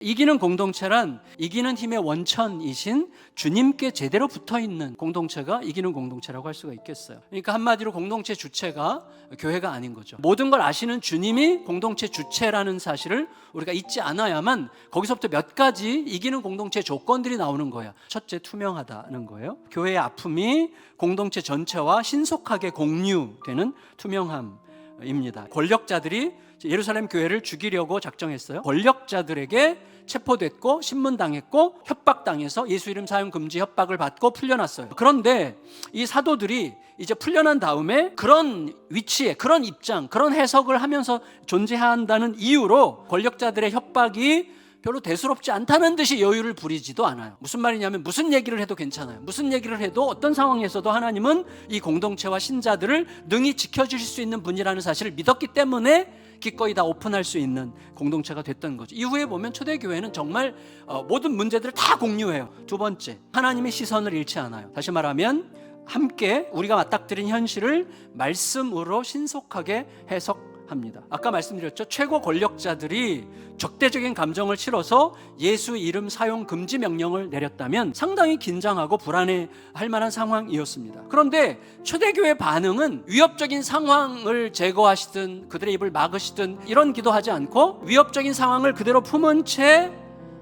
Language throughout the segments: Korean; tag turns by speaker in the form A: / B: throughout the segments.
A: 이기는 공동체란 이기는 힘의 원천이신 주님께 제대로 붙어있는 공동체가 이기는 공동체라고 할 수가 있겠어요. 그러니까 한마디로 공동체 주체가 교회가 아닌 거죠. 모든 걸 아시는 주님이 공동체 주체라는 사실을 우리가 잊지 않아야만 거기서부터 몇 가지 이기는 공동체 조건들이 나오는 거예요. 첫째, 투명하다는 거예요. 교회의 아픔이 공동체 전체와 신속하게 공유되는 투명함입니다. 권력자들이 예루살렘 교회를 죽이려고 작정했어요. 권력자들에게 체포됐고 신문당했고 협박당해서 예수 이름 사용 금지 협박을 받고 풀려났어요. 그런데 이 사도들이 이제 풀려난 다음에 그런 위치에, 그런 입장, 그런 해석을 하면서 존재한다는 이유로 권력자들의 협박이 별로 대수롭지 않다는 듯이 여유를 부리지도 않아요. 무슨 말이냐면 무슨 얘기를 해도 괜찮아요. 무슨 얘기를 해도 어떤 상황에서도 하나님은 이 공동체와 신자들을 능히 지켜주실 수 있는 분이라는 사실을 믿었기 때문에 기꺼이 다 오픈할 수 있는 공동체가 됐던 거죠. 이후에 보면 초대교회는 정말 모든 문제들을 다 공유해요. 두 번째, 하나님의 시선을 잃지 않아요. 다시 말하면 함께 우리가 맞닥뜨린 현실을 말씀으로 신속하게 해석합니다. 아까 말씀드렸죠. 최고 권력자들이 적대적인 감정을 실어서 예수 이름 사용 금지 명령을 내렸다면 상당히 긴장하고 불안해할 만한 상황이었습니다. 그런데 초대교회 반응은 위협적인 상황을 제거하시든 그들의 입을 막으시든 이런 기도하지 않고 위협적인 상황을 그대로 품은 채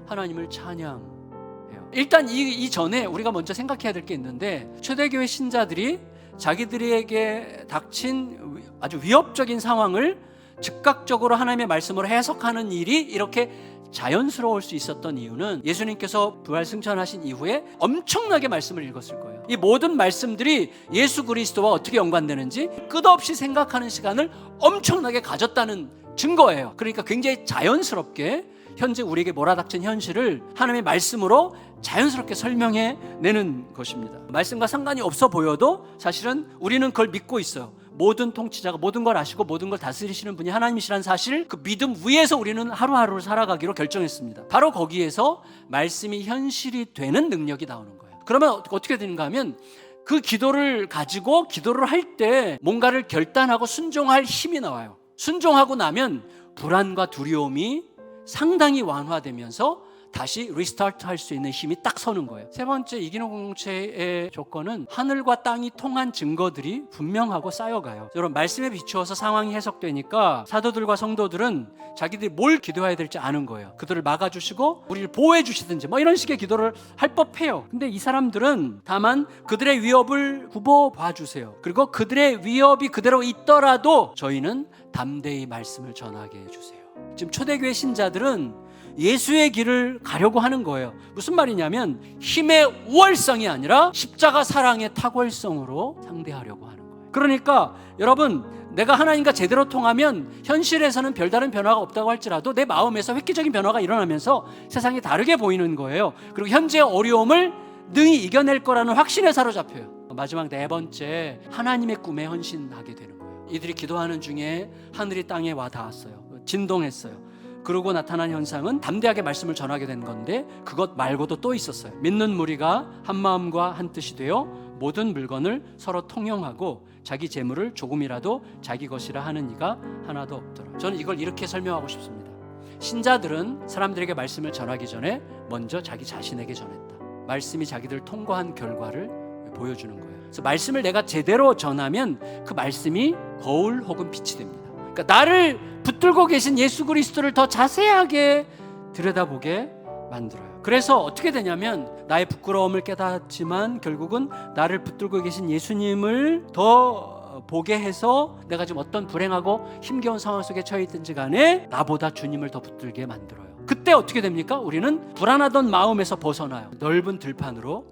A: 하나님을 찬양해요. 일단 이 전에 우리가 먼저 생각해야 될 게 있는데, 초대교회 신자들이 자기들에게 닥친 아주 위협적인 상황을 즉각적으로 하나님의 말씀으로 해석하는 일이 이렇게 자연스러울 수 있었던 이유는 예수님께서 부활 승천하신 이후에 엄청나게 말씀을 읽었을 거예요. 이 모든 말씀들이 예수 그리스도와 어떻게 연관되는지 끝없이 생각하는 시간을 엄청나게 가졌다는 증거예요. 그러니까 굉장히 자연스럽게 현재 우리에게 몰아닥친 현실을 하나님의 말씀으로 자연스럽게 설명해 내는 것입니다. 말씀과 상관이 없어 보여도 사실은 우리는 그걸 믿고 있어요. 모든 통치자가 모든 걸 아시고 모든 걸 다스리시는 분이 하나님이시라는 사실, 그 믿음 위에서 우리는 하루하루를 살아가기로 결정했습니다. 바로 거기에서 말씀이 현실이 되는 능력이 나오는 거예요. 그러면 어떻게 되는가 하면 그 기도를 가지고 기도를 할 때 뭔가를 결단하고 순종할 힘이 나와요. 순종하고 나면 불안과 두려움이 상당히 완화되면서 다시 리스타트 할 수 있는 힘이 딱 서는 거예요. 세 번째, 이기는 공동체의 조건은 하늘과 땅이 통한 증거들이 분명하고 쌓여가요. 여러분, 말씀에 비추어서 상황이 해석되니까 사도들과 성도들은 자기들이 뭘 기도해야 될지 아는 거예요. 그들을 막아주시고 우리를 보호해 주시든지 뭐 이런 식의 기도를 할 법해요. 근데 이 사람들은 다만 그들의 위협을 굽어 봐주세요. 그리고 그들의 위협이 그대로 있더라도 저희는 담대히 말씀을 전하게 해주세요. 지금 초대교회 신자들은 예수의 길을 가려고 하는 거예요. 무슨 말이냐면 힘의 우월성이 아니라 십자가 사랑의 탁월성으로 상대하려고 하는 거예요. 그러니까 여러분, 내가 하나님과 제대로 통하면 현실에서는 별다른 변화가 없다고 할지라도 내 마음에서 획기적인 변화가 일어나면서 세상이 다르게 보이는 거예요. 그리고 현재의 어려움을 능히 이겨낼 거라는 확신에 사로잡혀요. 마지막 네 번째, 하나님의 꿈에 헌신하게 되는 거예요. 이들이 기도하는 중에 하늘이 땅에 와 닿았어요. 진동했어요. 그러고 나타난 현상은 담대하게 말씀을 전하게 된 건데, 그것 말고도 또 있었어요. 믿는 무리가 한 마음과 한 뜻이 되어 모든 물건을 서로 통용하고 자기 재물을 조금이라도 자기 것이라 하는 이가 하나도 없더라. 저는 이걸 이렇게 설명하고 싶습니다. 신자들은 사람들에게 말씀을 전하기 전에 먼저 자기 자신에게 전했다. 말씀이 자기들 통과한 결과를 보여주는 거예요. 그래서 말씀을 내가 제대로 전하면 그 말씀이 거울 혹은 빛이 됩니다. 그러니까 나를 붙들고 계신 예수 그리스도를 더 자세하게 들여다보게 만들어요. 그래서 어떻게 되냐면 나의 부끄러움을 깨닫지만 결국은 나를 붙들고 계신 예수님을 더 보게 해서 내가 지금 어떤 불행하고 힘겨운 상황 속에 처해 있든지 간에 나보다 주님을 더 붙들게 만들어요. 그때 어떻게 됩니까? 우리는 불안하던 마음에서 벗어나요. 넓은 들판으로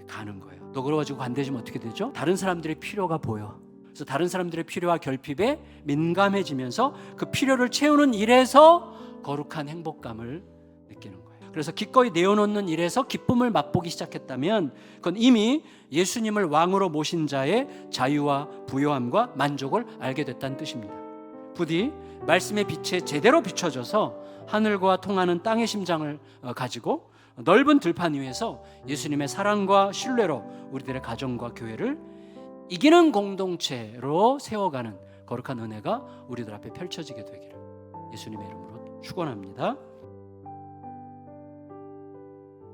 A: 가는 거예요. 너그러워지고 관대해지면 어떻게 되죠? 다른 사람들의 필요가 보여. 그래서 다른 사람들의 필요와 결핍에 민감해지면서 그 필요를 채우는 일에서 거룩한 행복감을 느끼는 거예요. 그래서 기꺼이 내어놓는 일에서 기쁨을 맛보기 시작했다면 그건 이미 예수님을 왕으로 모신 자의 자유와 부요함과 만족을 알게 됐다는 뜻입니다. 부디 말씀의 빛에 제대로 비춰져서 하늘과 통하는 땅의 심장을 가지고 넓은 들판 위에서 예수님의 사랑과 신뢰로 우리들의 가정과 교회를 이기는 공동체로 세워가는 거룩한 은혜가 우리들 앞에 펼쳐지게 되기를 예수님의 이름으로 축원합니다.